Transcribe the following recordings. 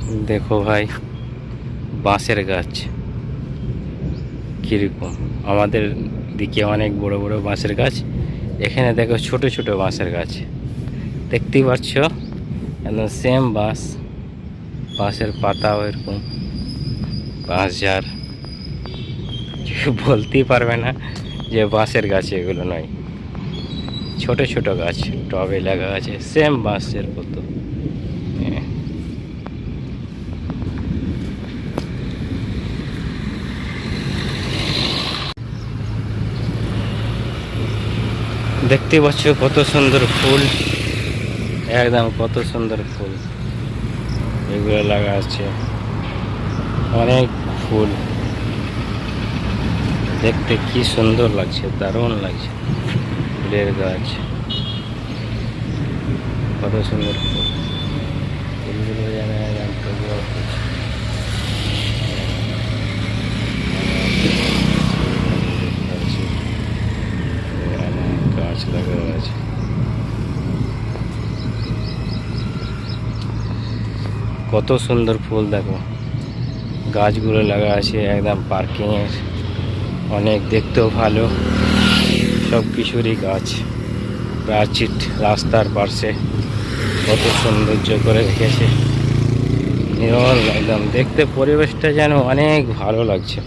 দেখো ভাই, বাঁশের গাছ কীরকম। আমাদের দিকে অনেক বড় বড় বাঁশের গাছ, এখানে দেখো ছোট ছোট বাঁশের গাছ দেখতেই পাচ্ছ। একদম সেম বাঁশ, বাঁশের পাতাও এরকম, বাঁশ ঝাড়। কেউ বলতেই পারবে না যে বাঁশের গাছ এগুলো নয়। ছোট ছোট গাছ টবে লাগা আছে, সেম বাঁশের মতো। দেখতে পাচ্ছ কত সুন্দর ফুল, একদম কত সুন্দর ফুল এগুলো লাগা আছে। অনেক ফুল দেখতে কি সুন্দর লাগছে, দারুণ লাগছে। ফুলের গাছ, কত সুন্দর ফুল। ফুলগুলো যেন একদম টগবগ করছে। গাছ লাগানো আছে, কত সুন্দর ফুল দেখো। গাছগুলো লাগা আছে একদম পার্কিংয়ের, অনেক দেখতেও ভালো। সব কিছুরই গাছ, প্রাচীর রাস্তার পাশে কত সৌন্দর্য করে রেখেছে। নিরল একদম, দেখতে পরিবেশটা যেন অনেক ভালো লাগছে।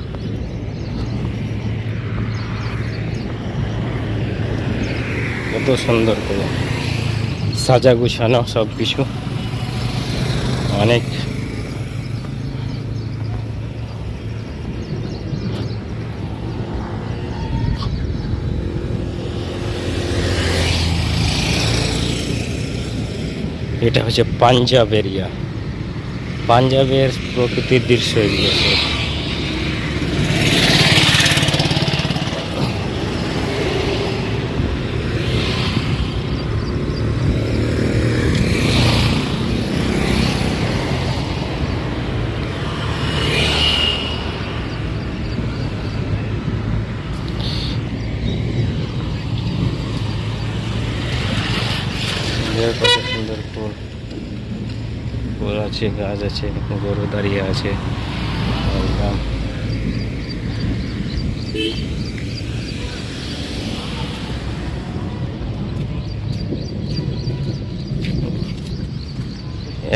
কত সুন্দর করে সাজা গুছানো সব কিছু, অনেক। এটা হচ্ছে পাঞ্জাব এরিয়া, পাঞ্জাবের প্রকৃতির দৃশ্য এগুলো সব। কত সুন্দর ফুল, ফুল আছে, গাছ আছে, গরু দাঁড়িয়ে আছে একদম।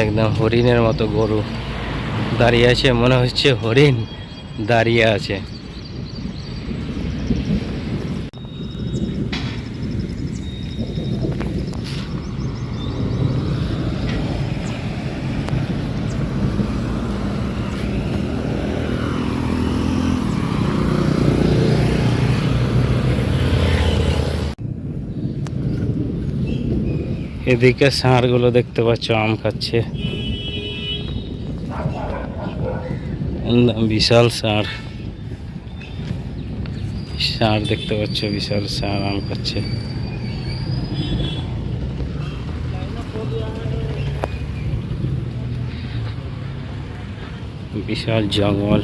একদম হরিণের মতো গরু দাঁড়িয়ে আছে, মনে হচ্ছে হরিণ দাঁড়িয়ে আছে। এদিকে ষাঁড়গুলো দেখতে পাচ্ছ আম খাচ্ছে, বিশাল ষাঁড়। ষাঁড় দেখতে পাচ্ছ, বিশাল ষাঁড় আম খাচ্ছে। বিশাল জঙ্গল।